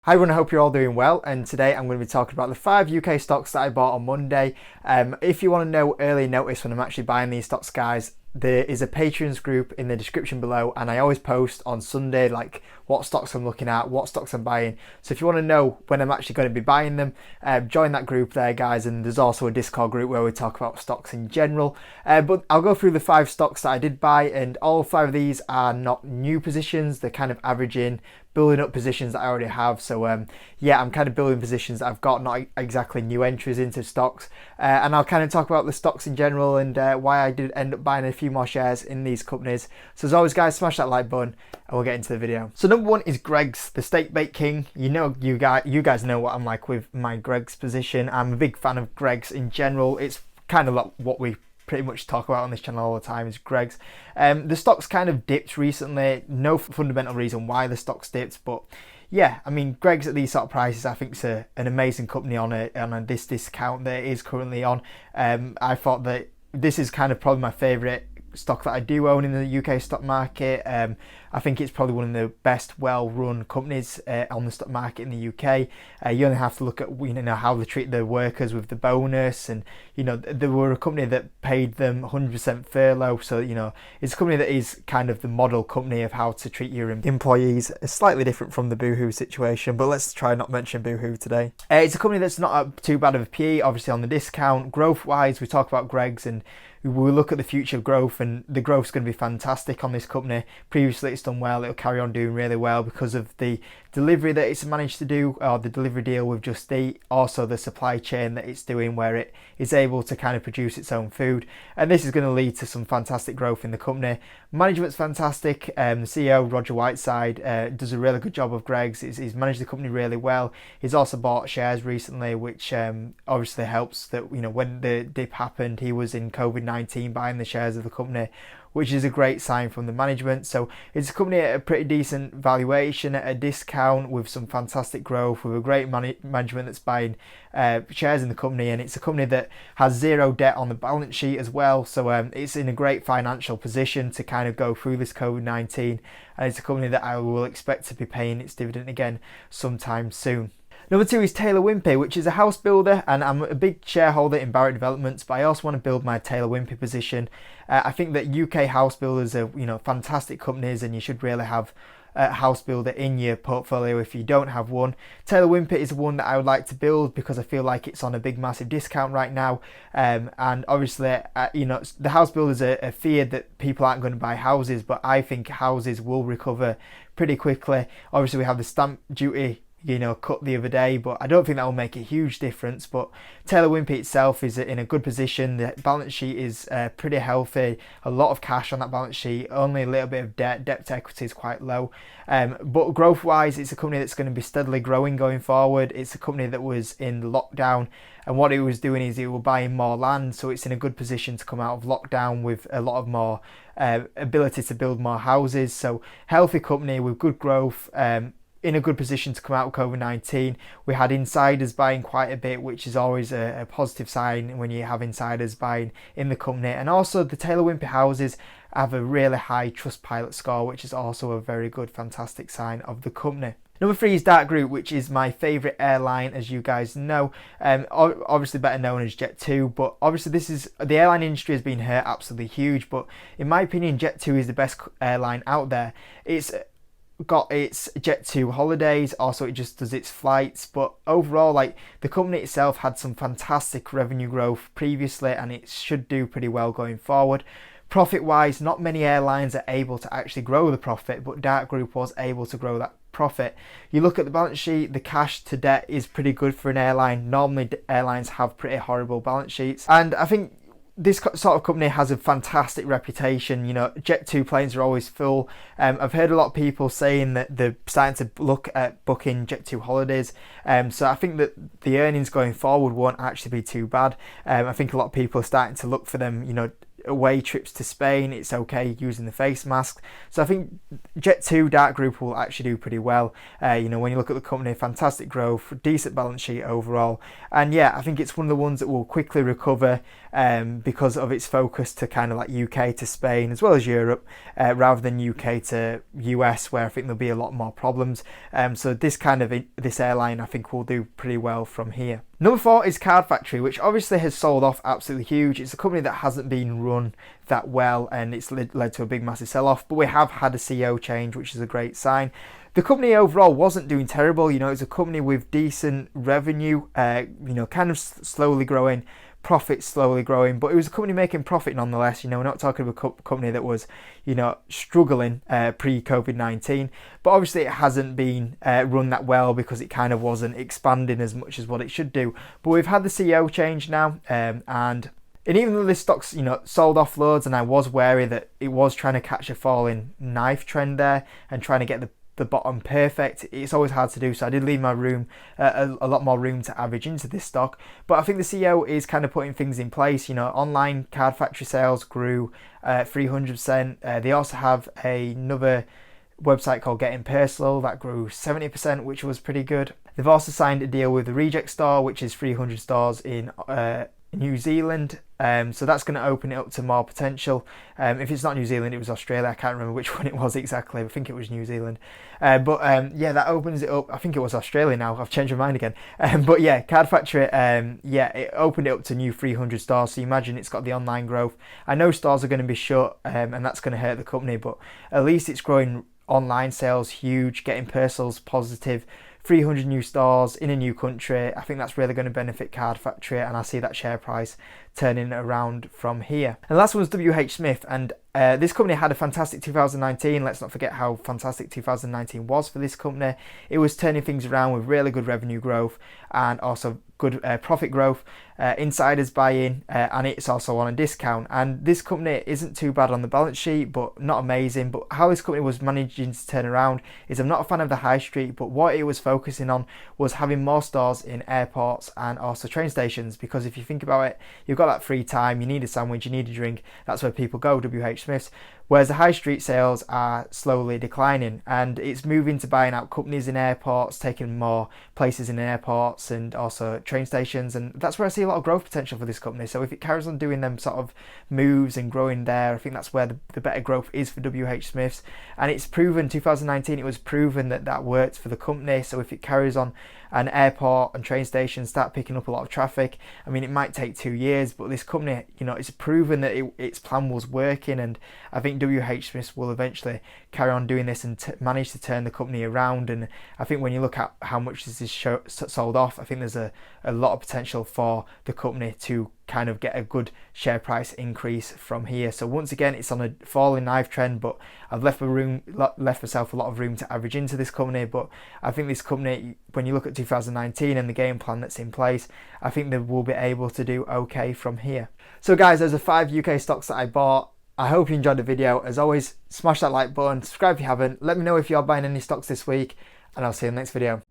Hi everyone, I hope you're all doing well, and today I'm going to be talking about the 5 UK stocks that I bought on Monday. If you want to know early notice when I'm actually buying these stocks, guys, there is a Patreons group in the description below, and I always post on Sunday like what stocks I'm looking at, what stocks I'm buying. So if you want to know when I'm actually going to be buying them, join that group there, guys. And there's also a Discord group where we talk about stocks in general. But I'll go through the 5 stocks that I did buy, and all 5 of these are not new positions. They're kind of averaging, building up positions that I already have. So yeah, I'm kind of building positions that I've got, not exactly new entries into stocks. And I'll kind of talk about the stocks in general and why I did end up buying a few more shares in these companies. So as always, guys, smash that like button and we'll get into the video. So number 1 is Greggs, the steak bake king. You guys know what I'm like with my Greggs position. I'm a big fan of Greggs in general. It's kind of like what we pretty much talk about on this channel all the time is Greggs. The stock's kind of dipped recently. No fundamental reason why the stock's dipped, but yeah, I mean, Greggs at these sort of prices, I think, is an amazing company on this discount that it is currently on. I thought that this is kind of probably my favourite stock that I do own in the UK stock market. I think it's probably one of the best well-run companies on the stock market in the UK. You only have to look at how they treat their workers with the bonus, and they were a company that paid them 100% furlough. So it's a company that is kind of the model company of how to treat your employees. It's slightly different from the Boohoo situation, but let's try not mention Boohoo today. It's a company that's not too bad of a PE, obviously on the discount. Growth-wise, we talk about Greggs and we'll look at the future growth, and the growth's going to be fantastic on this company. Previously it's done well, it'll carry on doing really well because of the delivery that it's managed to do, or the delivery deal with Just Eat, also the supply chain that it's doing where it is able to kind of produce its own food, and this is going to lead to some fantastic growth in the company. Management's fantastic. The CEO Roger Whiteside does a really good job of Greggs. He's managed the company really well. He's also bought shares recently, which obviously helps that when the dip happened, he was in COVID-19 buying the shares of the company, which is a great sign from the management. So it's a company at a pretty decent valuation, at a discount, with some fantastic growth, with a great management that's buying shares in the company, and it's a company that has 0 debt on the balance sheet as well. So it's in a great financial position to kind of go through this COVID-19, and it's a company that I will expect to be paying its dividend again sometime soon. Number 2 is Taylor Wimpey, which is a house builder, and I'm a big shareholder in Barratt Developments, but I also want to build my Taylor Wimpey position. I think that UK house builders are fantastic companies, and you should really have a house builder in your portfolio if you don't have one. Taylor Wimpey is one that I would like to build because I feel like it's on a big massive discount right now, and obviously the house builders are feared that people aren't going to buy houses, but I think houses will recover pretty quickly. Obviously we have the stamp duty cut the other day, but I don't think that will make a huge difference. But Taylor Wimpey itself is in a good position. The balance sheet is pretty healthy, a lot of cash on that balance sheet, only a little bit of debt to equity is quite low, but growth wise it's a company that's going to be steadily growing going forward. It's a company that was in lockdown, and what it was doing is it was buying more land, so it's in a good position to come out of lockdown with a lot of more ability to build more houses. So healthy company with good growth, in a good position to come out of COVID-19. We had insiders buying quite a bit, which is always a positive sign when you have insiders buying in the company. And also the Taylor Wimpey houses have a really high Trustpilot score, which is also a very good, fantastic sign of the company. Number 3 is Dark Group, which is my favourite airline, as you guys know. Obviously better known as Jet2, but obviously the airline industry has been hurt absolutely huge, but in my opinion Jet2 is the best airline out there. It's got its Jet2 holidays, also it just does its flights, but overall the company itself had some fantastic revenue growth previously, and it should do pretty well going forward. Profit wise, not many airlines are able to actually grow the profit, but Dark Group was able to grow that profit. You look at the balance sheet, the cash to debt is pretty good for an airline. Normally airlines have pretty horrible balance sheets, and I think this sort of company has a fantastic reputation. Jet2 planes are always full. I've heard a lot of people saying that they're starting to look at booking Jet2 holidays. So I think that the earnings going forward won't actually be too bad. I think a lot of people are starting to look for them, away trips to Spain, it's okay using the face mask. So I think Jet2 Dark Group will actually do pretty well. You know, when you look at the company, fantastic growth, decent balance sheet overall. And yeah, I think it's one of the ones that will quickly recover because of its focus to kind of like UK to Spain as well as Europe, rather than UK to US, where I think there'll be a lot more problems. So this airline I think will do pretty well from here. Number 4 is Card Factory, which obviously has sold off absolutely huge. It's a company that hasn't been run that well, and it's led to a big massive sell-off, but we have had a CEO change, which is a great sign. The company overall wasn't doing terrible. You know, it's a company with decent revenue, you know, kind of slowly growing, profits slowly growing, but it was a company making profit nonetheless. You know, we're not talking about a company that was, you know, struggling pre-COVID-19, but obviously it hasn't been run that well because it kind of wasn't expanding as much as what it should do. But we've had the CEO change now, and even though this stock's, you know, sold off loads, and I was wary that it was trying to catch a falling knife trend there and trying to get the bottom perfect, it's always hard to do, so I did leave my room a lot more room to average into this stock. But I think the CEO is kind of putting things in place. You know, online Card Factory sales grew 300%. They also have another website called Getting Personal that grew 70%, which was pretty good. They've also signed a deal with the Reject Store, which is 300 stores in New Zealand, so that's going to open it up to more potential. If it's not New Zealand, it was Australia. I can't remember which one it was exactly. I think it was New Zealand, but yeah, that opens it up. I think it was Australia now. I've changed my mind again. But yeah, Card Factory, yeah, it opened it up to new 300 stores. So you imagine it's got the online growth. I know stores are going to be shut, and that's going to hurt the company, but at least it's growing online sales huge, Getting Personals positive. 300 new stores in a new country. I think that's really going to benefit Card Factory, and I see that share price turning around from here. And the last one was WH Smith, and this company had a fantastic 2019. Let's not forget how fantastic 2019 was for this company. It was turning things around with really good revenue growth and also good profit growth, insiders buy-in, and it's also on a discount. And this company isn't too bad on the balance sheet, but not amazing. But how this company was managing to turn around is, I'm not a fan of the high street, but what it was focusing on was having more stores in airports and also train stations, because if you think about it, you've got that free time, you need a sandwich, you need a drink, that's where people go, WH Smith's. Whereas the high street sales are slowly declining, and it's moving to buying out companies in airports, taking more places in airports and also train stations, and that's where I see a lot of growth potential for this company. So if it carries on doing them sort of moves and growing there, I think that's where the better growth is for WH Smith's. And it's proven, 2019, it was proven that that worked for the company. So if it carries on, an airport and train stations start picking up a lot of traffic, I mean, it might take 2 years, but this company, you know, it's proven that its plan was working, and I think WH Smith will eventually carry on doing this and manage to turn the company around. And I think when you look at how much this is sold off, I think there's a lot of potential for the company to kind of get a good share price increase from here. So once again, it's on a falling knife trend, but I've left myself a lot of room to average into this company. But I think this company, when you look at 2019 and the game plan that's in place, I think they will be able to do okay from here. So guys, those are 5 UK stocks that I bought. I hope you enjoyed the video. As always, smash that like button, subscribe if you haven't, let me know if you're buying any stocks this week, and I'll see you in the next video.